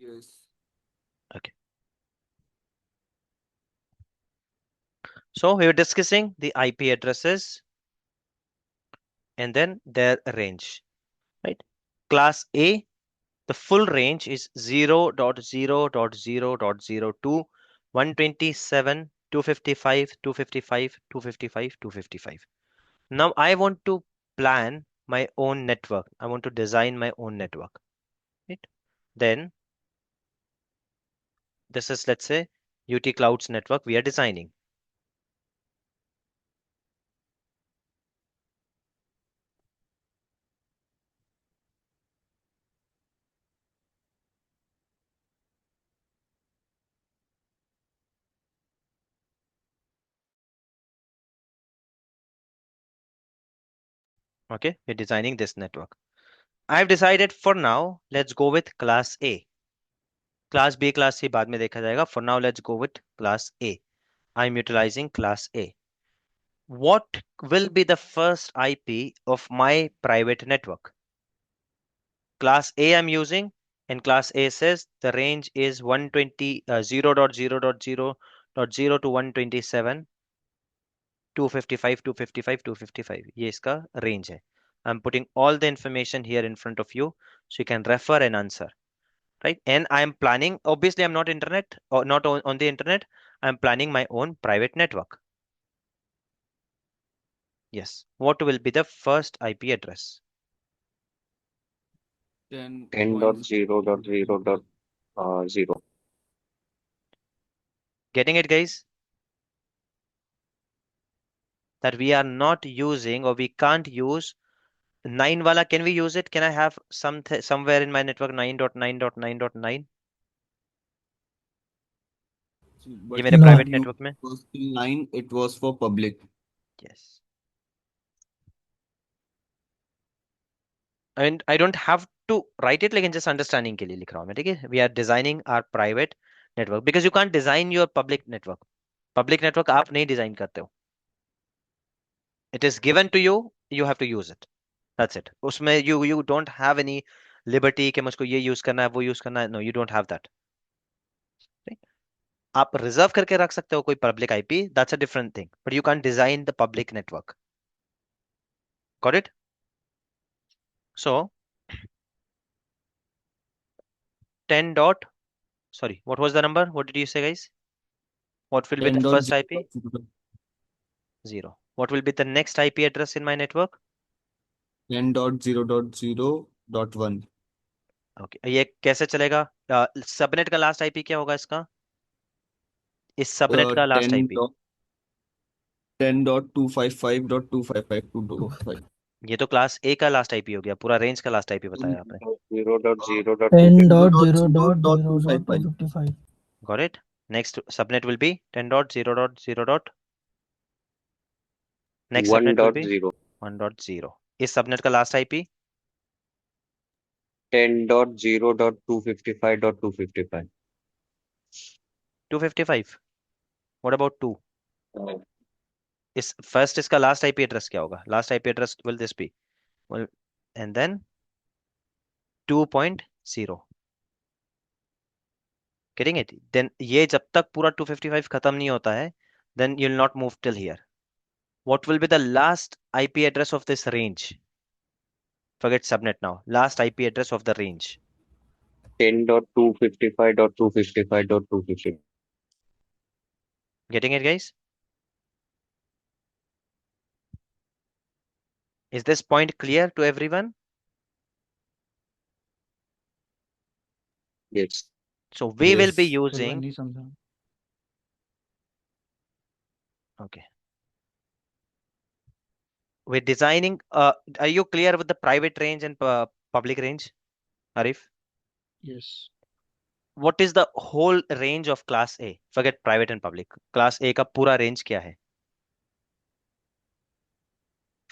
Yes. Okay. So we were discussing the IP addresses and then their range, right? Class A, the full range is 0.0.0.0.2, 127, 255, 255, 255, 255. Now I want to plan my own network. I want to design my own network, right? Then this is, let's say, UT Clouds network we are designing. Okay, we're designing this network. I've decided for now, let's go with class A. Class B, class C बाद में देखा जाएगा. For now, let's go with class A. I'm utilizing class A. What will be the first IP of my private network? Class A I'm using, and class A says the range is 120 0.0.0.0 to 127 255 255 255. ये इसका range है. I'm putting all the information here in front of you so you can refer and answer, right? And I'm planning, obviously I'm not internet or not on the internet. I'm planning my own private network. Yes. What will be the first IP address? 10.0.0.0. Getting it, guys? That we are not using or we can't use 9 wala. Can we use it? Can I have somewhere in my network 9.9.9.9? ये But मेरे you No. Private can't use network में. because till 9 it was for public. Yes. And I don't have to write it, लेकिन just understanding के लिए लिख रहा हूँ मैं, ठीक है? We are designing our private network because you can't design your public network. Public network आप नहीं डिजाइन करते हो. It is given to you, you have to use it. That's it. उसमें you don't have any liberty कि मुझको ये use करना है वो यूज करना है. No, you don't have that. Right? आप रिजर्व करके रख सकते हो कोई public IP. That's a different thing. But you can't design the public network. Got it? So 10 dot. Sorry, what was the number? What did you say, guys? What will be the first IP? 10.0.0. 0. What will be the next IP address in my network? 10.0.0.1. Okay. ये कैसे चलेगा? Subnet का last IP क्या होगा इसका? इस subnet का last 10 IP. dot 10.255.255.255. ये तो क्लास ए का लास्ट आईपी हो गया. पूरा रेंज का लास्ट आईपी बताया आपने. 10 10 dot dot 0 0 dot dot 0 dot 255. 255. Got it? Next subnet will be 10.0.0 dot. Next subnet will be 1.0. 1.0. इस सबनेट का लास्ट आईपी 10.0.255.255. 255. What about 2? इस फर्स्ट इसका लास्ट आईपी एड्रेस क्या होगा? Last IP address will this be? Well, and then 2.0. Getting it? Then ये जब तक पूरा 255 खत्म नहीं होता है, then you'll not move till here. What will be the last IP address of this range? Forget subnet now. Last IP address of the range. 10.255.255.255. Getting it, guys? Is this point clear to everyone? Yes. So we will be Yes. फिर मैं using. नहीं समझा. Okay. We're designing. Are you clear with the private range and public range, Arif? Yes. What is the whole range of class A? Forget private and public. Class A का पूरा range क्या है?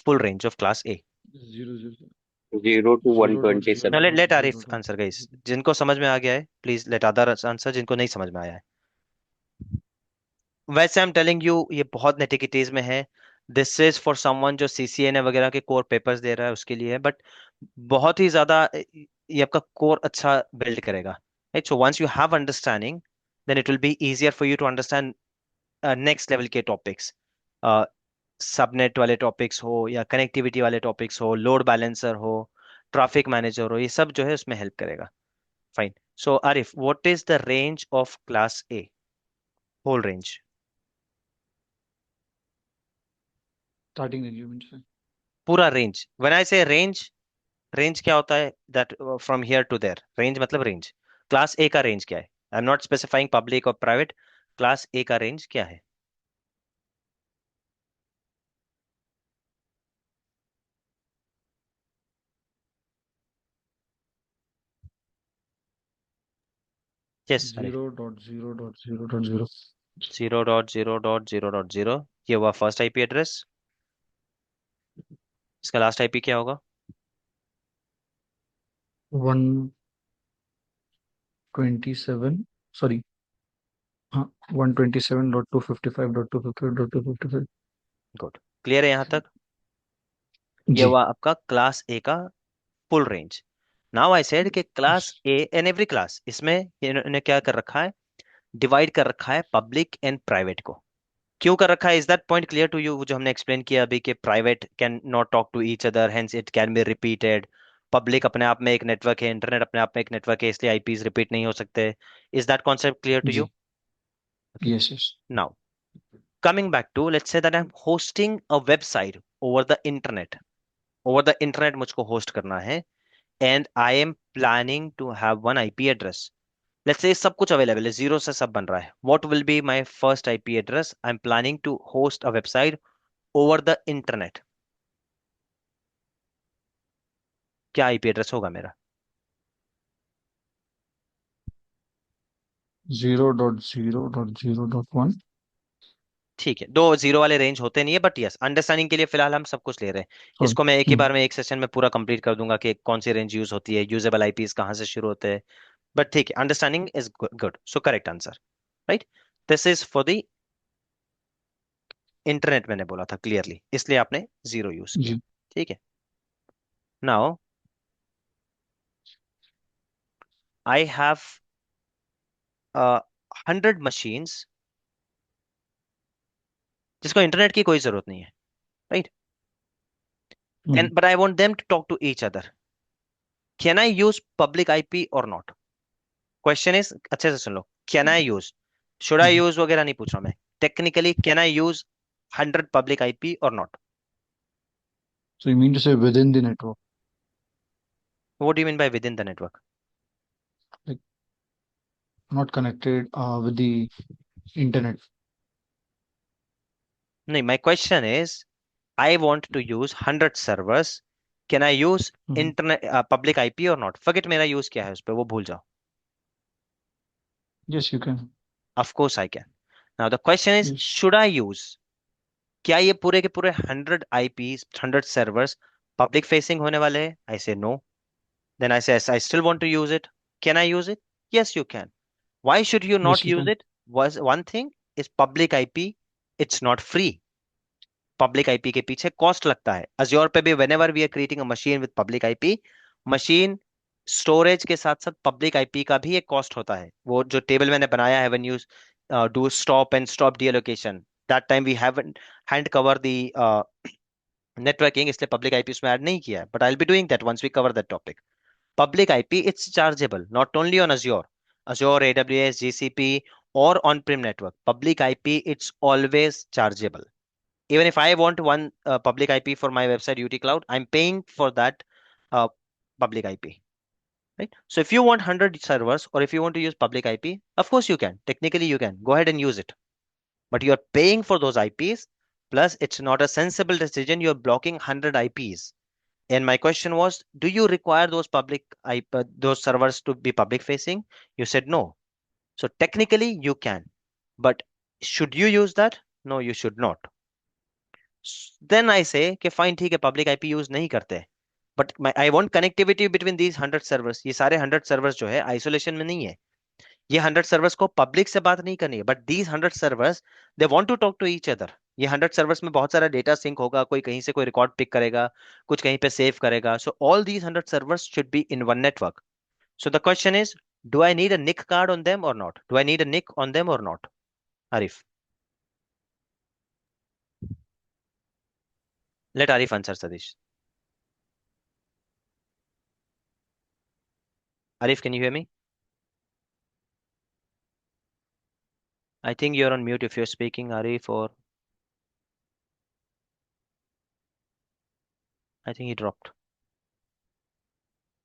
Full range of class A. 0 0 to 0 dot 0 Now 127. dot let 0 Arif dot. answer, guys. जिनको समझ में आ गया है, please let others answer. जिनको नहीं समझ में आया है. वैसे आई एम टेलिंग यू, ये बहुत नेटिकिटीज में है. दिस इज फॉर समवन जो सीसीएनए वगैरह के कोर पेपर्स दे रहा है उसके लिए है. बट बहुत ही ज्यादा ये आपका कोर अच्छा बिल्ड करेगा. right? So once you have understanding, then it will be easier for you to understand next level के topics. सबनेट वाले टॉपिक्स हो या कनेक्टिविटी वाले टॉपिक्स हो, लोड बैलेंसर हो, ट्रैफिक मैनेजर हो, ये सब जो है उसमें हेल्प करेगा. Fine. So Arif, what is the range of class A? Whole range. Starting range, you mean to say? पूरा range. When I say range, range क्या होता है? That from here to there. Range मतलब रेंज. क्लास ए का range क्या है? I am not specifying public और private. Class A का रेंज क्या है? यस आरिफ. 0.0.0.0. 0.0.0.0. ये हुआ फर्स्ट आईपी एड्रेस. इसका लास्ट आईपी क्या होगा? 127. Sorry. 127.255.255.255. गुड. क्लियर है यहाँ तक? ये जी. हुआ आपका क्लास ए का full range. Now I said कि class A and every class, इसमें इन्होंने क्या कर रखा है? डिवाइड कर रखा है पब्लिक एंड प्राइवेट को. क्यों कर रखा है? Is that point clear to you? जो हमने एक्सप्लेन किया अभी कि private can not talk to each other, hence it can be repeated. Public अपने आप में एक नेटवर्क है, इंटरनेट अपने आप में एक नेटवर्क है, इसलिए आईपीज रिपीट नहीं हो सकते. Is that concept clear to you? जी. Yes, yes. Now coming back to, let's say that I'm hosting a website over the internet. over the internet मुझको होस्ट करना है, and I am planning to have one IP address. Let's say सब कुछ available है, zero से सब बन रहा है. What will be my first IP address? I'm planning to host a website over the internet. क्या IP एड्रेस होगा मेरा? 0.0.0.1. ठीक है, दो जीरो वाले रेंज होते नहीं है, बट यस, अंडरस्टैंडिंग के लिए फिलहाल हम सब कुछ ले रहे हैं. Sorry. इसको मैं एक ही बार में एक सेशन में पूरा कंप्लीट कर दूंगा कि कौन सी रेंज यूज होती है, यूजेबल आईपीज कहाँ से शुरू होते हैं. बट ठीक है, understanding is good. So correct answer. Right. This is for the internet, मैंने बोला था क्लियरली, इसलिए आपने जीरो यूज किया. जी. ठीक है. नाउ आई हैव 100 मशीन्स जिसको इंटरनेट की कोई जरूरत नहीं है. Right. And but I want them to talk to each other. Can I use public IP और नॉट? क्वेश्चन इज, अच्छे से सुन लो. Can I use, should I use वगैरह नहीं पूछ रहा मैं. Technically can I use 100 public IP और not? So you mean to say within the network, what do you mean by within the network? like not connected with the internet? नहीं, my question is, I want to use 100 servers. Can I use Mhm. Internet public IP और not? Forget मेरा use क्या है उस पर, वो भूल जाओ. Yes, you can. Of course I can. Now the question is, Yes. Should I use? क्या ये पूरे के पूरे 100 आईपीस, 100 सर्वर्स पब्लिक फेसिंग होने वाले हैं? आई से no. Then I say I still want to use it. Can I use it? Yes you can. Why should you Yes, not you use can. it? Was one thing is public IP. It's not free. Public IP के पीछे cost लगता है. Azure पे भी whenever we are creating a machine with public IP, machine storage के साथ साथ public IP का भी एक कॉस्ट होता है. वो जो टेबल मैंने बनाया है, when you do stop and stop deallocation, that time we haven't hand cover the networking, इसलिए पब्लिक आईपी उसमें ऐड नहीं किया है. But I'll be doing that once we cover that topic. Public IP, it's chargeable, not only on Azure, AWS, GCP, or on-prem network. Public IP, it's always chargeable. Even if I want one public IP for my website, UT Cloud, I'm paying for that uh, public IP. Right? So if you want 100 servers, or if you want to use public IP, of course you can. Technically, you can. Go ahead and use it. But you're paying for those IPs. Plus, it's not a sensible decision. You're blocking 100 IPs. And my question was, do you require those those servers to be public facing? You said no. So technically you can, but should you use that? No, you should not. Then I say कि fine, ठीक है, public IP use नहीं करते, but I want connectivity between these 100 servers. ये सारे 100 servers जो है isolation में नहीं है. ये 100 सर्वर्स को पब्लिक से बात नहीं करनी है, but these 100 servers they want to talk to each other. ये 100 सर्वर्स में बहुत सारा डेटा सिंक होगा, कोई कहीं से कोई रिकॉर्ड पिक करेगा, कुछ कहीं पे सेव करेगा. So all these 100 servers should be in one network. So the question is, Do I need a NIC card on them or not? Do I need a NIC on them or not? Arif. Let Arif answer, Sadish. Arif, can you hear me? I think you're on mute if you're speaking, Arif, or I think he dropped.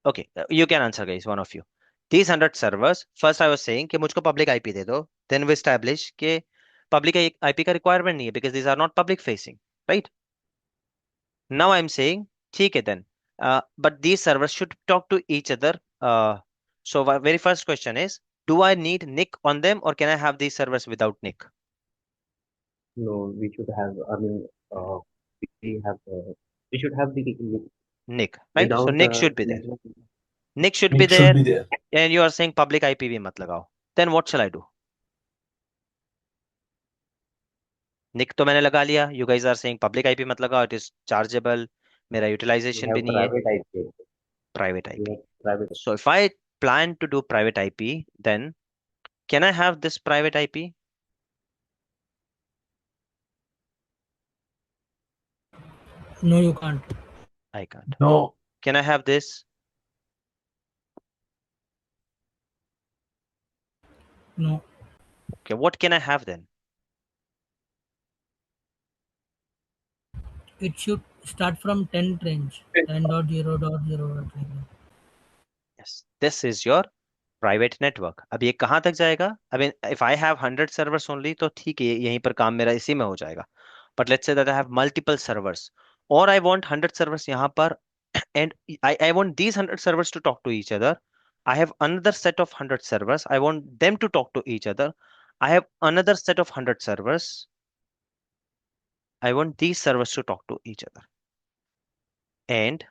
Okay, you can answer, guys, one of you. These 100 servers, first I was saying कि मुझको public IP दे दो. Then we establish कि public IP का requirement नहीं है because these are not public facing, right? Now I'm saying, ठीक है then. But these servers should talk to each other. So very first question is, do I need NIC on them or can I have these servers without NIC? No, we should have, I mean, we have, we should have the, NIC, right? So without NIC should be there. network. NIC should be Nick should there, be there. and you are saying public IP भी मत लगाओ. Then what shall I do? NIC तो मैंने लगा लिया. You guys are saying public IP मत लगाओ. It is chargeable. मेरा We utilization have भी नहीं है. private IP. Private We IP. have private. So if I plan to do private IP, then can I have this private IP? No, you can't. I can't. No. Can I have this? No. Okay, what can I have then? It should start from 10 range. 10.0.0 like that. Yes, this is your private network. अब ये कहाँ तक जाएगा? I mean, if I have 100 servers only, तो ठीक है, यहीं पर काम मेरा इसी में हो जाएगा. But let's say that I have multiple servers, or I want 100 servers यहाँ पर, and I want these 100 servers to talk to each other. I have another set of 100 servers. I want them to talk to each other. I have another set of 100 servers. I want these servers to talk to each other. And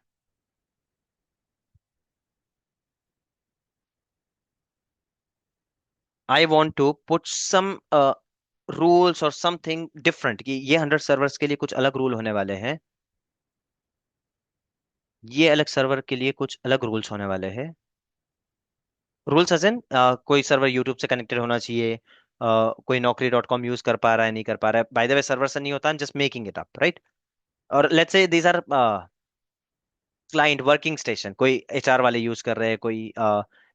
I want to put some rules or something different कि ये 100 servers के लिए कुछ अलग rule होने वाले हैं. ये अलग सर्वर के लिए कुछ अलग रूल्स होने वाले हैं. रूल्स एज इन कोई सर्वर यूट्यूब से कनेक्टेड होना चाहिए. कोई naukri.com यूज कर पा रहा है, नहीं कर पा रहा है. बाय द वे सर्वर से नहीं होता, I am just making it up, right? और let's say these are client working station. कोई एचआर वाले यूज कर रहे हैं, कोई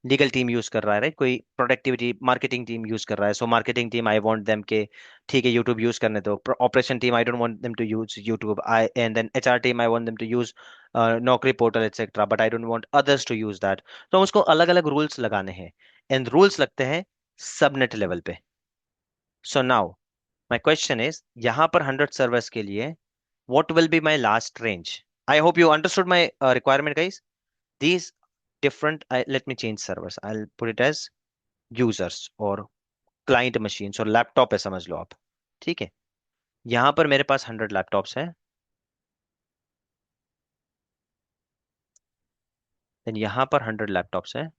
लीगल टीम यूज कर रहा है, राइट? कोई प्रोडक्टिविटी मार्केटिंग टीम यूज कर रहा है. So marketing team, I want them के ठीक है यूट्यूब यूज करने दो. Operation team, I don't want them to use YouTube. I and then HR team, I want them to use Naukri portal etcetera, but I don't want others to use that. तो उसको अलग अलग rules लगाने हैं, and rules लगते हैं subnet level पे. So now my question is, यहाँ पर 100 सर्वर्स के लिए what will be my last range? I hope you understood my requirement, guys. These different, let me change servers. I'll put it as users or client machines और laptop है, समझ लो आप. ठीक है, यहाँ पर मेरे पास 100 लैपटॉप्स हैं. then यहाँ पर 100 लैपटॉप्स हैं.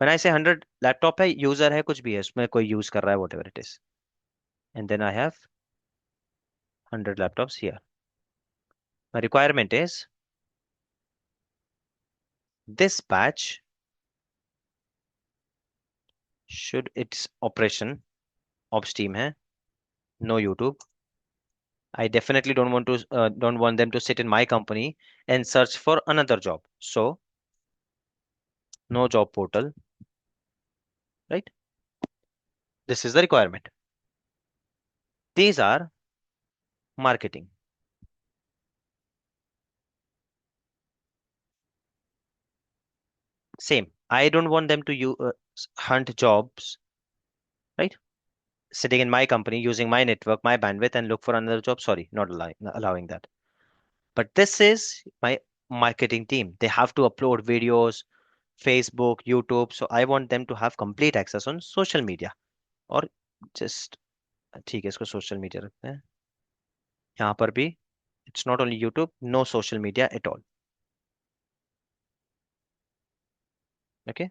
when I say 100 लैपटॉप है, यूजर है, कुछ भी है उसमें, कोई यूज कर रहा है, whatever it is. and then I have 100 laptops here. My requirement is this batch should its operation ops team है, no YouTube. I definitely don't want them to sit in my company and search for another job. So no job portal, right? This is the requirement. These are marketing. Same. I don't want them to hunt jobs, right? Sitting in my company, using my network, my bandwidth, and look for another job. Sorry, not allowing that. But this is my marketing team. They have to upload videos, Facebook, YouTube. So I want them to have complete access on social media, or just ठीक है, इसको social media रखते हैं. यहाँ पर भी it's not only YouTube, no social media at all. Okay.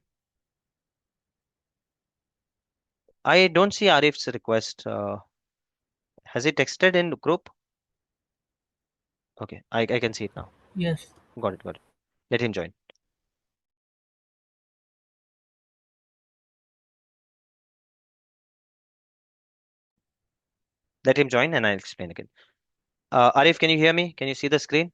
I don't see Arif's request. Has he texted in group? Okay, I can see it now. Yes. Got it, got it. Let him join. Let him join and I'll explain again. Arif, can you hear me? Can you see the screen?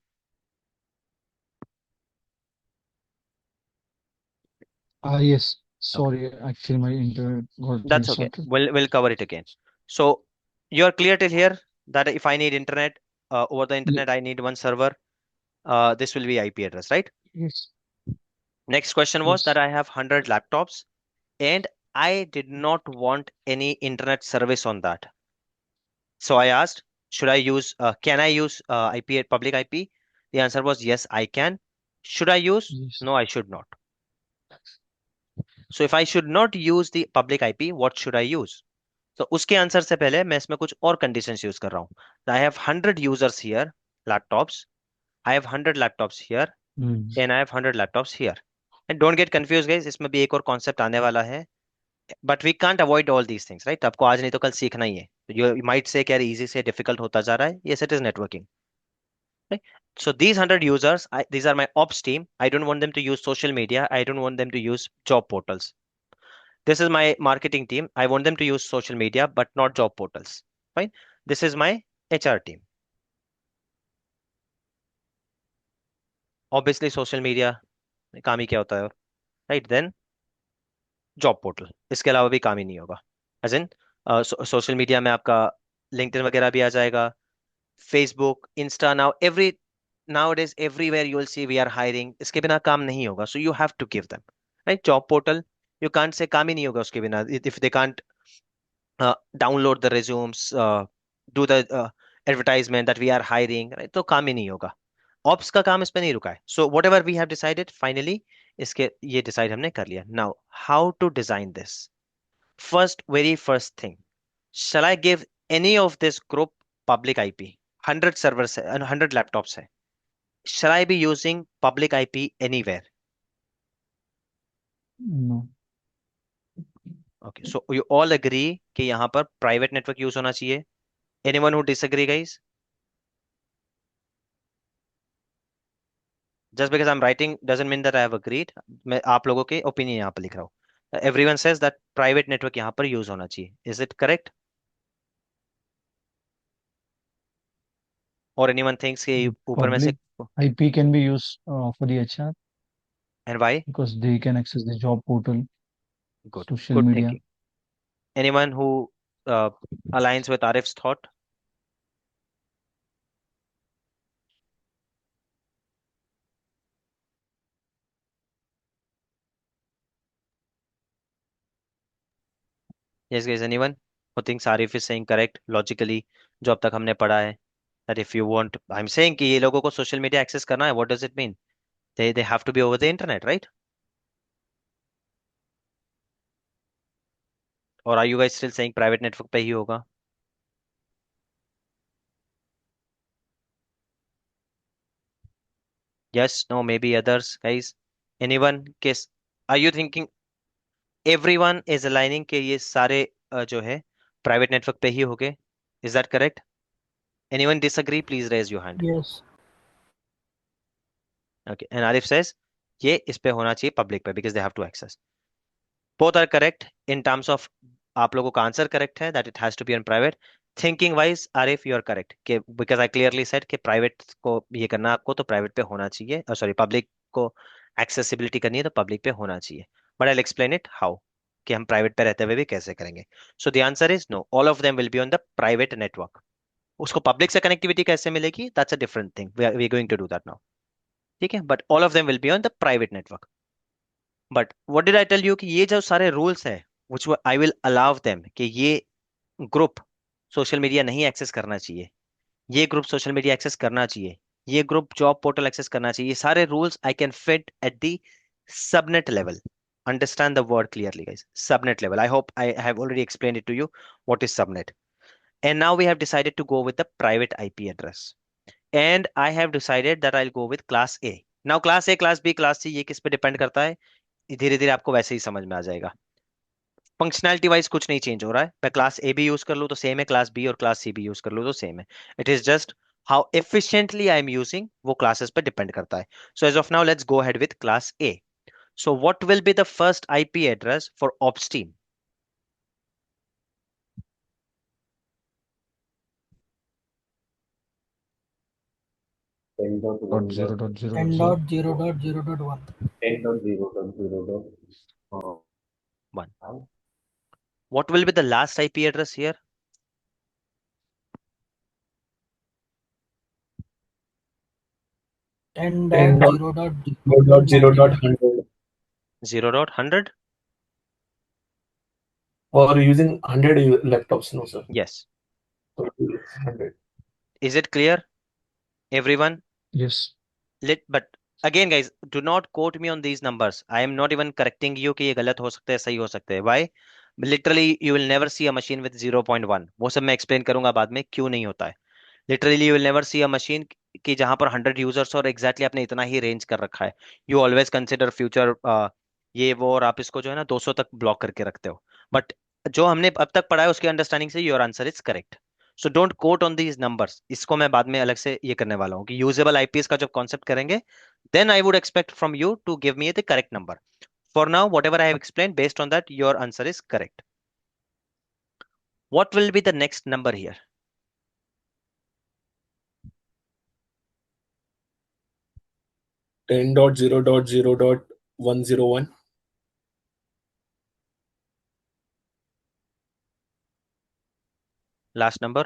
Yes. Okay, Sorry, actually my internet got that's okay. restarted. We'll cover it again. So you're clear till here that if I need internet over the Ye- internet, I need one server. This will be IP address, right? Yes. Next question was that Yes. I have 100 laptops and I did not want any internet service on that. So I asked, can I use IP at public IP? The answer was yes, I can. Should I use? Yes. No, I should not. So if I should not use the public IP, what should I use? तो उसके answer से पहले मैं इसमें कुछ और conditions use कर रहा हूँ. I have 100 users here, laptops. I have 100 laptops here Hmm. and I have 100 laptops here. And don't get confused guys, इसमें भी एक और कॉन्सेप्ट आने वाला है. But we can't avoid all these things, right? आपको आज नहीं तो कल सीखना ही है. You might say कि यार easy से difficult होता जा रहा है. Yes, it is networking. Right? So these 100 users, these are my ops team. I don't want them to use social media. I don't want them to use job portals. This is my marketing team. I want them to use social media, but not job portals. Fine. This is my HR team. Obviously, social media काम ही क्या होता है, right? Then job portal इसके अलावा भी काम ही नहीं होगा. एज इन सोशल मीडिया में आपका लिंक्डइन वगैरह भी आ जाएगा, Facebook, Insta. Now it is everywhere you will see we are hiring. इसके बिना काम नहीं होगा. So you have to give them, right? Job portal you can't say काम ही नहीं होगा उसके बिना. If they can't download the resumes, do the advertisement that we are hiring, right? तो काम ही नहीं होगा. ऑप्स का काम इस पे नहीं रुका है. So whatever we have decided finally, इसके ये डिसाइड हमने कर लिया. Now how to design this. Very first thing, shall I give any of this group public IP? 100 servers and 100 laptops hai. Shall I be using public IP anywhere? No. Okay, so you all agree कि यहाँ पर private network use होना चाहिए. Anyone who disagree, guys? Just because I'm writing doesn't mean that I have agreed. मैं आप लोगों के opinion यहाँ पर लिख रहा हूँ. Everyone says that private network यहाँ पर use होना चाहिए. Is it correct? Or anyone thinks कि ऊपर में से, Public IP can be used for the HR and why? because they can access the job portal, Good, social good media. thinking. Anyone who uh, aligns with Arif's thought? Yes, guys. Anyone who thinks Arif is saying correct logically, जो अब तक हमने पढ़ा है, that if you want, I'm saying कि ये लोगों को social media access करना है. What does it mean? They have to be over the internet, right? Or are you guys still saying private network पे ही होगा? Yes, no, maybe others, guys. Anyone? Case, are you thinking everyone is aligning कि ये सारे जो है private network पे ही होंगे? Is that correct? Anyone disagree? Please raise your hand. Yes. Okay. And Arif says ये इस पे होना चाहिए public पे because they have to access. Both are correct in terms of आप लोगों का आंसर करेक्ट है that it has to be on private. Thinking wise, Arif, you are correct कि because I clearly said कि private को ये करना आपको तो private पे होना चाहिए. Sorry, public को accessibility करनी है तो public पे होना चाहिए. But I'll explain it how, कि हम private पे रहते हुए भी कैसे करेंगे. So the answer is no. All of them will be on the private network. उसको public से connectivity कैसे मिलेगी? That's a different thing. We are going to do that now. ठीक है? But all of them will be on the private network. But what did I tell you कि ये जो सारे रूल्स है which I will allow them कि ये group social media नहीं एक्सेस करना चाहिए, ये ग्रुप सोशल मीडिया एक्सेस करना चाहिए, ये ग्रुप जॉब पोर्टल एक्सेस करना चाहिए, ये सारे rules I can fit at the subnet level. Understand the word clearly, guys. Subnet level. I hope I have already explained it to you what is subnet. And now we have decided to go with the private IP address. And I have decided that I'll go with class A. Now class A, class B, class C ये किस पे depend करता है? धीरे धीरे आपको वैसे ही समझ में आ जाएगा. फंक्शनैलिटी वाइज कुछ नहीं चेंज हो रहा है. मैं क्लास ए भी यूज कर लूँ तो सेम है, क्लास बी और क्लास सी भी यूज कर लूँ तो सेम है. It is just how efficiently I am using, वो क्लासेस पे डिपेंड करता है. So as of now let's go ahead with class A. So what will be the first IP address for ops team? 10.1 zero dot zero Ten zero. dot zero dot zero dot one. 1. What will be the last IP address here? Ten Ten dot dot zero dot zero dot zero dot 99. 100. 0.100? Or using 100 laptops, no sir. Yes. So 100. Is it clear, everyone? Yes. But again, guys, do not quote me on these numbers. I am not even correcting you कि ये गलत हो सकते हैं, सही हो सकते हैं. Why? Literally, you will never see a machine with 0.1. वो सब मैं explain करूंगा बाद में क्यों नहीं होता है. Literally, you will never see a machine कि जहां पर 100 users और exactly आपने इतना ही range कर रखा है. You always consider future ये वो, और आप इसको जो है ना 200 तक ब्लॉक करके रखते हो. बट जो हमने अब तक पढ़ा है उसके अंडरस्टैंडिंग से your answer is correct. So don't quote on these numbers. इसको मैं बाद में अलग से ये करने वाला हूँ कि यूजेबल आईपीएस का जब कॉन्सेप्ट करेंगे then I would expect from you to give me the correct number. For now whatever I have explain based on that your answer is correct. What will be the next number here? Ten dot zero dot zero dot 101. Last number?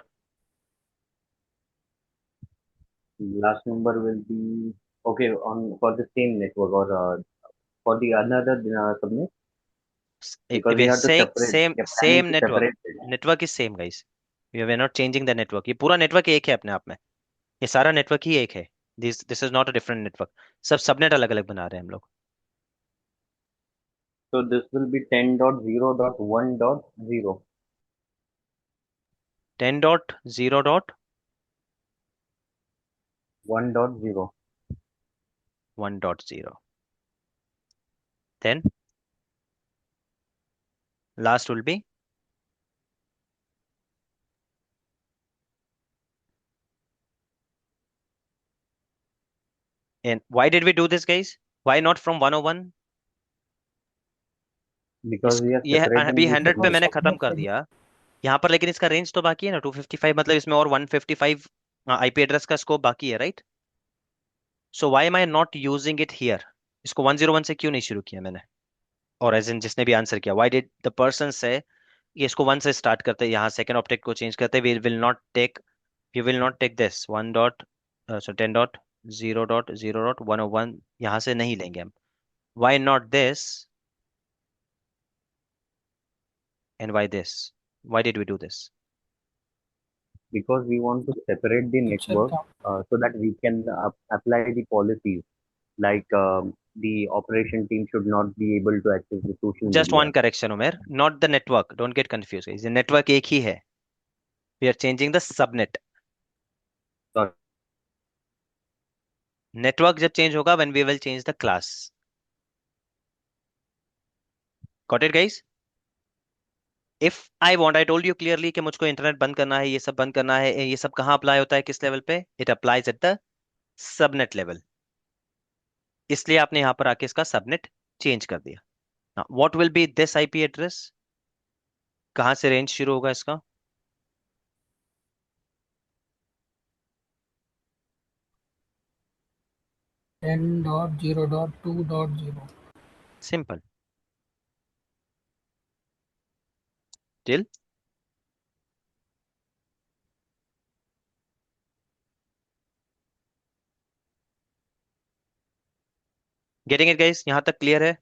Last number will be okay on for the same network or for the another subnet because we have to separate. Same We are planning same to network. separate it. Network is same, guys. We are not changing the network. ये पूरा network एक है अपने आप में. ये सारा network ही एक है. This is not a different network. सब सबनेट अलग अलग बना रहे हैं हम लोग. So this will be 10.0.1.0. 10.0.1.0. 1.0. Then last will be and why did we do this, guys? Why not from 101? Because we are ये separating अभी the 100 पे subnet. मैंने खत्म कर दिया यहाँ पर, लेकिन इसका रेंज तो बाकी है ना 255, मतलब इसमें और 155 आईपी एड्रेस का स्कोप बाकी है, right? So why am I not using it here? इसको 101 से क्यों नहीं शुरू किया मैंने? और एज इन जिसने भी आंसर किया, व्हाई डिड द पर्सन से ये इसको 1 से स्टार्ट करते हैं, यहाँ सेकंड ऑब्जेक्ट को चेंज करते हैं. We will not take this 1 dot so 10.0.0.101 यहाँ से नहीं लेंगे हम. Why not this and why this? Why did we do this? Because we want to separate the Picture network count. so that we can apply the policies like the operation team should not be able to access the social just media. One correction Umer, not the network. Don't get confuse. Network एक ही है. We are changing the subnet. Sorry. Network जब change होगा when we will change the class. Got it guys? If I want, I told you clearly कि मुझको internet बंद करना है, ये सब बंद करना है. ये सब कहाँ अप्लाई होता है, किस लेवल पे? It applies at the subnet level. इसलिए आपने यहाँ पर आके इसका सबनेट चेंज कर दिया. What will B this IP address? कहाँ से रेंज शुरू होगा इसका? Ten dot zero dot two dot zero. Simple. Till getting it guys? यहाँ तक क्लियर है?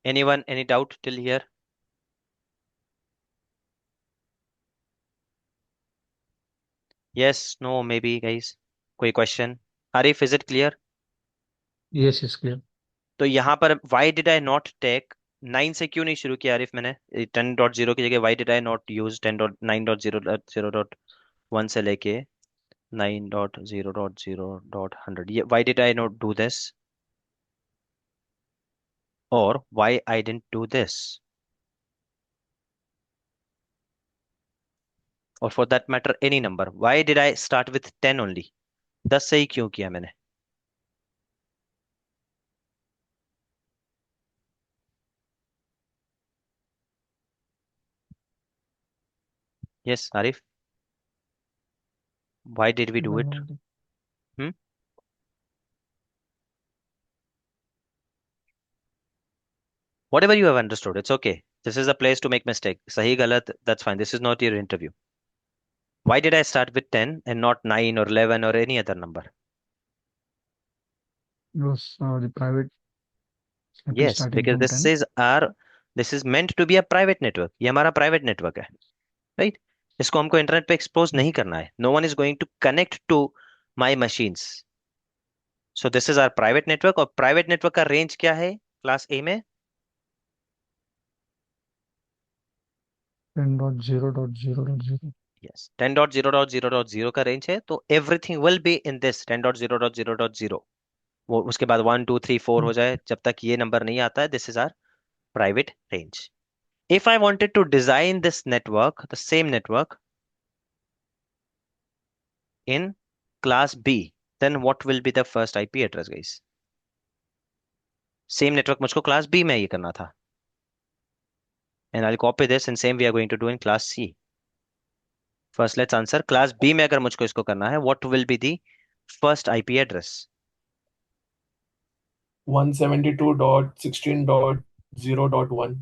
Anyone, any doubt till here? Yes, no, maybe guys. कोई question? Arif, is it clear? Yes, is clear. तो यहाँ पर why did I not take 9 से क्यों नहीं शुरू किया आरिफ मैंने? 10.0 की जगह why did I not use 10.9.0.0.1 से लेके 9.0.0.100? ये why did I not do this, और why I didn't do this? और for that matter any number, why did I start with 10 only? 10 से ही क्यों किया मैंने? Yes Arif? Why did we do it? Whatever you have understood, it's okay. This is a place to make mistake. Sahi galat, that's fine. This is not your interview. Why did I start with 10 and not 9 or 11 or any other number? It was the private IP Yes, starting because from 10. this is meant to be a private network. ये हमारा private network है, right? इसको हमको internet पे expose नहीं करना है. No one is going to connect to my machines. So this is our private network. और private network का range क्या है क्लास A में? 10.0.0.0. Yes, 10.0.0.0 का रेंज है. तो everything will be in this 10.0.0.0. वो उसके बाद 1 2 3 4 हो जाए, जब तक ये नंबर नहीं आता है. This is our private range. If I wanted to design this network, the same network in class B, then what will be the first IP address, guys? Same network मुझको class B में ये करना था. And I'll copy this and same we are going to do in class C. First, let's answer. Class B में अगर मुझको इसको करना है, what will be the first IP address? 172.16.0.1.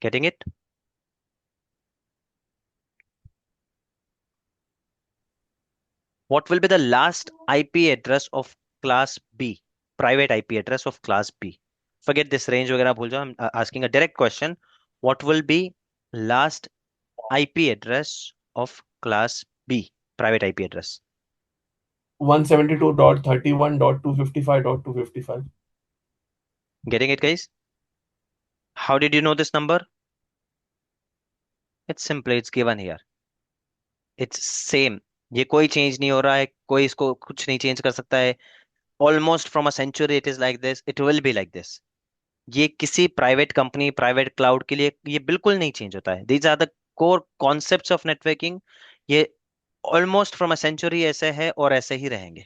Getting it? What will be the last IP address of class B? Private IP address of class B. Forget this range वगैरह भूल जाओ. I'm asking a direct question. What will be last IP address of class B? Private IP address. 172.31.255.255. Getting it, guys? How did you know this number? It's simple. It's given here. It's same. ये कोई change नहीं हो रहा है. कोई इसको कुछ नहीं चेंज कर सकता है. Almost from a century it is like this. It will be like this. ये किसी प्राइवेट कंपनी प्राइवेट क्लाउड के लिए ये बिल्कुल नहीं चेंज होता है. These are the core concepts of networking. ये ऑलमोस्ट फ्रॉम अ सेंचुरी ऐसे है और ऐसे ही रहेंगे.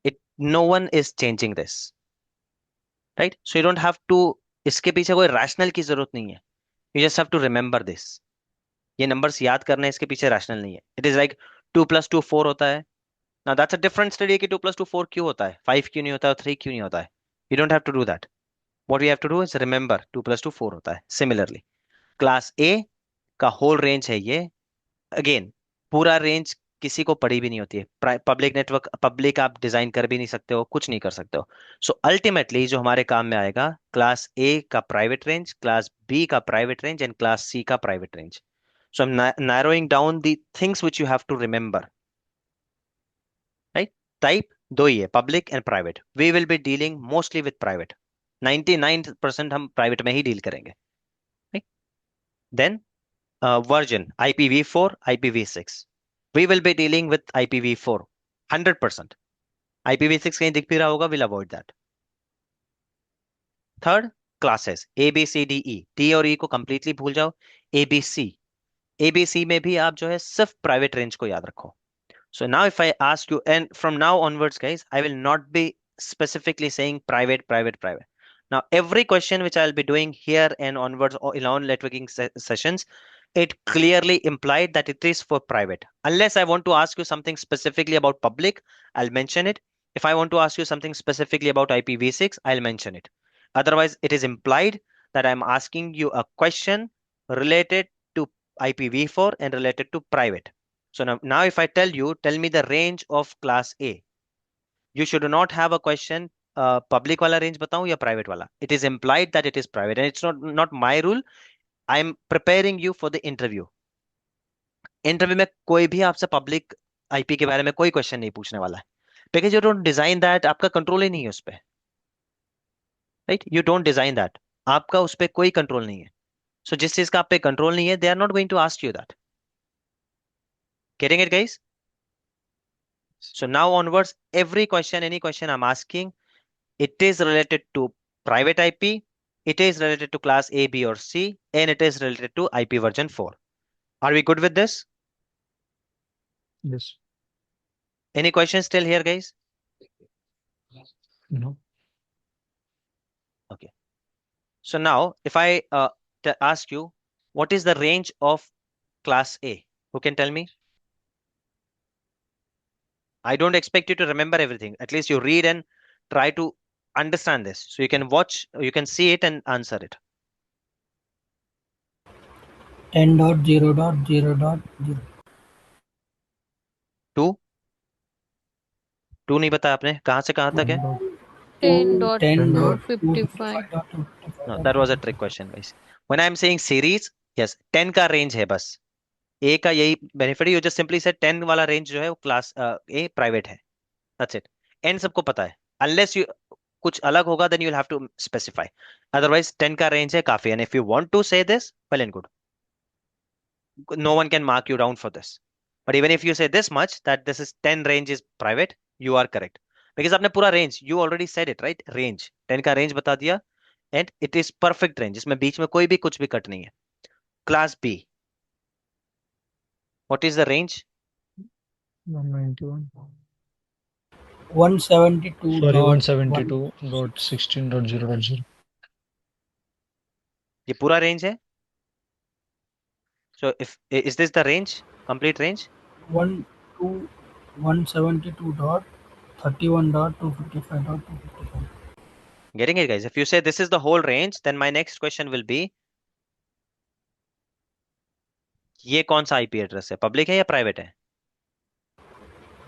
It no one is changing this, right? So you don't have to, इसके पीछे कोई रैशनल की जरूरत नहीं है. You just have to remember this. ये नंबर्स याद करने इसके पीछे रैशनल नहीं है. इट इज लाइक 2+2 4 होता है. Now that's a different study कि 2+2 4 क्यों होता है, 5 क्यों नहीं होता है, 3 क्यों नहीं होता है. You don't have to do that. What we have to do is remember 2+2 4 होता है. Similarly, क्लास A का होल रेंज है ये. अगेन पूरा रेंज किसी को पड़ी भी नहीं होती है. पब्लिक नेटवर्क पब्लिक आप डिजाइन कर भी नहीं सकते हो, कुछ नहीं कर सकते हो. सो अल्टीमेटली जो हमारे काम में आएगा, क्लास A का प्राइवेट रेंज, क्लास B का private range and class C का private range. So I am narrowing down the things which you have to remember, right? Type दो ही है, public and private. We will be dealing mostly with private. 99% हम private में ही deal करेंगे. Then version IPv4, IPv6. We will be dealing with IPv4 100%. IPv6 कहीं दिख भी रहा होगा, we'll avoid that. Third, classes A B C D E. D और E को completely भूल जाओ. ABC. ABC में भी आप जो है सिर्फ private range को याद रखो. So now if I ask you, and from now onwards, guys, I will not be specifically saying private, private, private. Now, every question which I'll be doing here and onwards or in on networking sessions, it clearly implied that it is for private. Unless I want to ask you something specifically about public, I'll mention it. If I want to ask you something specifically about IPv6, I'll mention it. Otherwise, it is implied that I'm asking you a question related to IPv4 and related to private. So now if I tell you, tell me the range of class A, you should not have a question public वाला range बताऊं या private वाला. It is implied that it is private and it's not my rule. I am preparing you for the interview. Interview में कोई भी आपसे public IP के बारे में कोई क्वेश्चन नहीं पूछने वाला है, because you don't design that. आपका कंट्रोल ही नहीं है उस पर, right? You don't design that. आपका उस पर कोई कंट्रोल नहीं है. सो जिस चीज का आप पे कंट्रोल नहीं है, they are not going to ask you that. Getting it, guys? So now onwards, every question, any question I'm asking, it is related to private IP, it is related to class A, B, or C, and it is related to IP version 4. Are we good with this? Yes. Any questions still here, guys? No. Okay. So now, if I ask you, what is the range of class A? Who can tell me? I don't expect you to remember everything. At least you read and try to understand this. So you can watch, you can see it and answer it. 10.0.0.0. 2 2 नहीं पता आपने, कहाँ से कहाँ तक है? 10.255. No, that was a trick question, guys. When I'm saying series, yes, 10 का range है बस. A का यही benefit है. You just simply said 10 वाला range जो है वो class A private है. That's it. N सबको पता है. Unless you कुछ अलग होगा, then you'll have to specify. Otherwise, 10 का range है काफी. And if you want to say this, well and good. No one can mark you down for this. But even if you say this much, that this is 10 range is private, you are correct. Because आपने पूरा range, you already said it, right? Range. 10 का range बता दिया. And it is perfect range. इसमें बीच में कोई भी कुछ भी कट नहीं है. Class B. What is the range? 191. 172. Sorry, 172.16.0.0. ये पूरा range है. So if is this the range? Complete range? 172.31.255.255. Getting it, guys? If you say this is the whole range, then my next question will be, ये कौन सा IP address है? Public है या private है?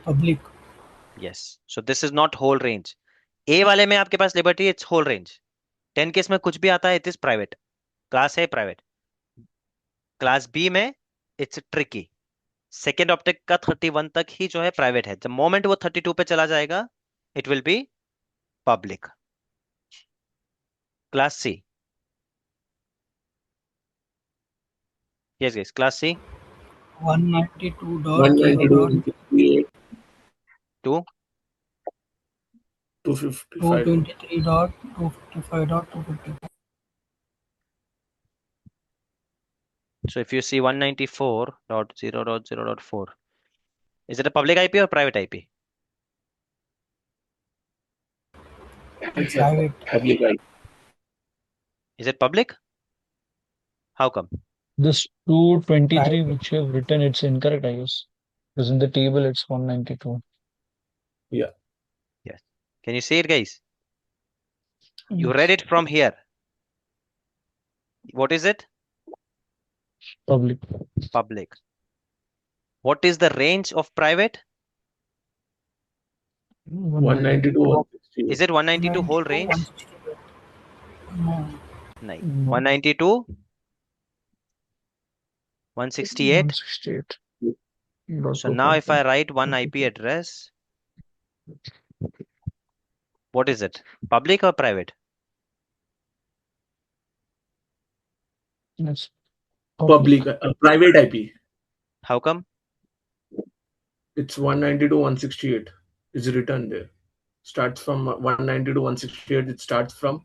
Public. Yes. So this is not whole range. A वाले में आपके पास liberty, it's whole range. 10 के इसमें कुछ भी आता है, it is private. Class A private. Class B में it's tricky. Second optic का 31 तक ही जो है private है. The moment वो 32 पे चला जाएगा, it will be public. Class C. Yes, guys. Class C. 192.0.255. 192.68. 255. 223.255.255. So if you see 194.0.0.4, is it a public IP or private IP? Private. Public IP. Is it public? How come? This 223 Private. which you have written, it's incorrect, I guess. Because in the table it's 192. Yeah. Yes. Can you see it, guys? You Yes. read it from here. What is it? Public. Public. What is the range of private? 192. Is it 192 whole range? 168. No. No. No. 192, 168. 168. So now if I write one IP address, what is it? Public or private? Yes. Public. Private IP. How come? It's 192, 168 is written there. Starts from 192, 168. It starts from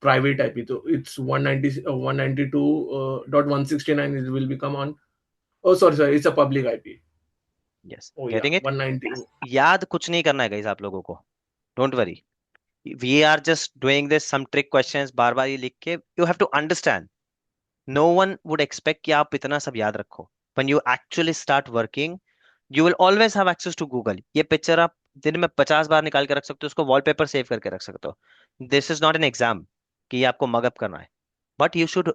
private IP. So it's 192.169. It will become on. Oh, sorry. It's a public IP. Yes. Oh, Getting yeah. it? 190. याद कुछ नहीं करना है guys आप लोगों को. Don't worry. We are just doing this some trick questions बार बार ये लिख के. You have to understand. No one would expect कि आप इतना सब याद रखो. When you actually start working, you will always have access to Google. ये पिक्चर आप दिन में 50 बार निकाल के रख सकते हो, उसको वॉलपेपर सेव करके रख सकते हो. This is not an exam कि ये आपको मगअप करना है. But you should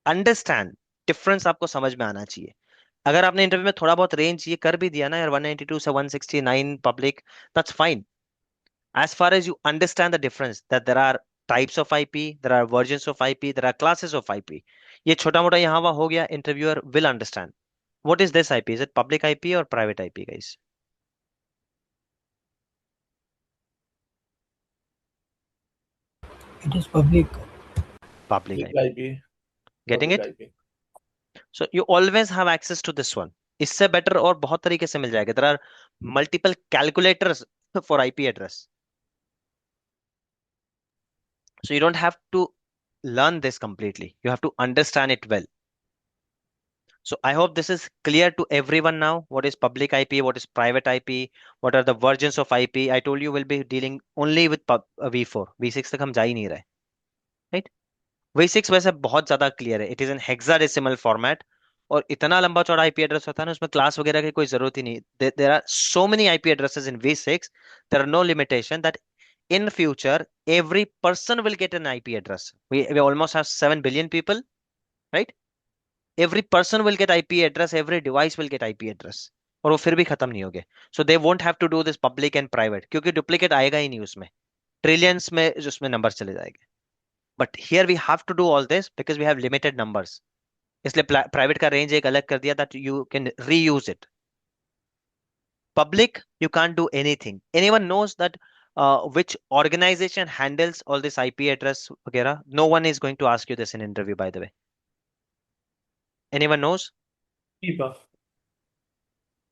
understand. Difference आपको समझ में आना चाहिए. अगर आपने इंटरव्यू में थोड़ा बहुत रेंज ये कर भी दिया ना यार, 192 से 169 public, that's fine. As far as you understand the difference that there are types of IP, there are versions of IP, there are classes of IP. ये छोटा मोटा यहाँ वहाँ हो गया, interviewer will understand. What is this IP? Is it public IP or private IP, guys? It is public. Public IP. IP. Getting it? Public IP. So you always have access to this one. इससे better और बहुत तरीके से मिल जाएगा. There are multiple calculators for IP address. So you don't have to learn this completely. You have to understand it well. So I hope this is clear to everyone now. What is public IP? What is private IP? What are the versions of IP? I told you we'll be dealing only with V4. V6 तक हम जा ही नहीं रहे. Right? V6 वैसे बहुत ज़्यादा clear है. It is in hexadecimal format. और इतना लंबा चौड़ा आईपी एड्रेस होता है ना, उसमें क्लास वगैरह की कोई जरूरत ही नहीं. There are so many IP addresses in V6. There are no limitation that in future every person will get an IP address. We almost have 7 billion people, right? Every person will get IP address, every device will get IP address. और वो फिर भी खत्म नहीं होंगे. So they won't have to do this public and private, क्योंकि duplicate आएगा ही नहीं उसमें. ट्रिलियंस में उसमें नंबर चले जाएंगे. But here we have to do all this because we have limited numbers. इसलिए प्राइवेट का रेंज एक अलग कर दिया that you can reuse it. Public, you can't do anything. Anyone knows that which organization handles all this IP address वगैरह? No one is going to ask you this in interview, by the way. Anyone knows? Pipa.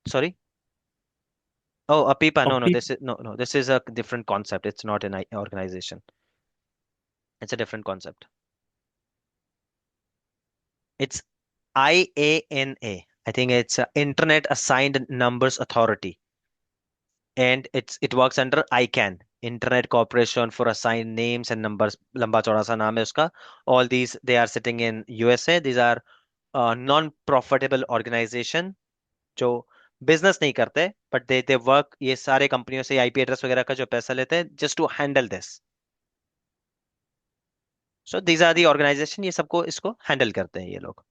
Sorry? Oh, Apipa. No, Opti- no. This is a different concept. It's not an organization. It's a different concept. It's IANA. I think it's Internet Assigned Numbers Authority, and it works under ICANN, Internet Corporation for Assigned Names and Numbers. लंबा चौड़ा सा नाम है उसका. All these, they are sitting in USA. These are non-profitable organization जो business नहीं करते, but they work, ये सारे कंपनियों से आईपी एड्रेस वगैरह का जो पैसा लेते हैं just to handle this. So these are the organization, ये सबको इसको हैंडल करते हैं ये लोग.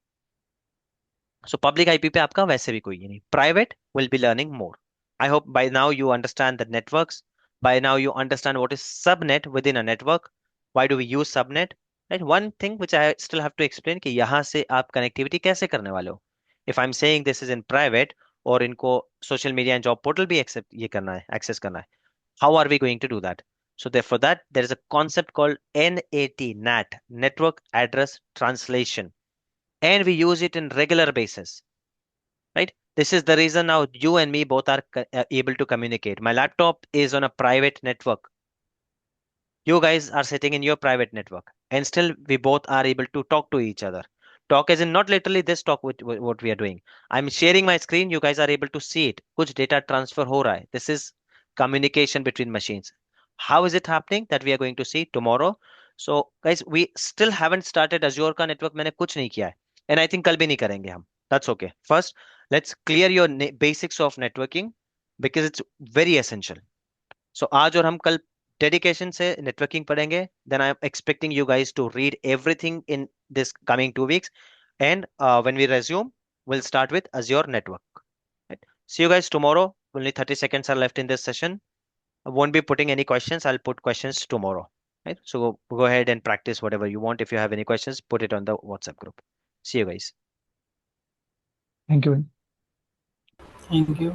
सो पब्लिक आईपी पे आपका वैसे भी कोई ये नहीं. Private will be learning more. I hope by now you understand the networks. By now you understand what is subnet within a network. Why do we use subnet? Right. One thing which I still have to explain कि यहाँ से आप connectivity कैसे करने वाले हो. If I am saying this is in private और इनको social media and job portal भी एक्सेप्ट ये करना है, एक्सेस करना है, how are we going to do that? So therefore that there is a concept called NAT, Network Address Translation, and we use it in regular basis, right? This is the reason now you and me both are able to communicate. My laptop is on a private network. You guys are sitting in your private network, and still we both are able to talk to each other. Talk as in not literally this talk with what we are doing. I'm sharing my screen. You guys are able to see it. कुछ data transfer हो रहा है. This is communication between machines. How is it happening? That we are going to see tomorrow. So guys, we still haven't started Azure का network. मैंने कुछ नहीं किया है, and I think कल भी नहीं करेंगे हम. That's okay. First, let's clear your basics of networking because it's very essential. So आज और हम कल डेडिकेशन से नेटवर्किंग पढ़ेंगे. Then I am expecting you guys to read everything in this coming 2 weeks, and when we resume, we'll start with Azure Network. Right? See you guys tomorrow. Only 30 seconds are left in this session. I won't be putting any questions. I'll put questions tomorrow. Right? So go ahead and practice whatever you want. If you have any questions, put it on the WhatsApp group. See you guys. Thank you. Thank you.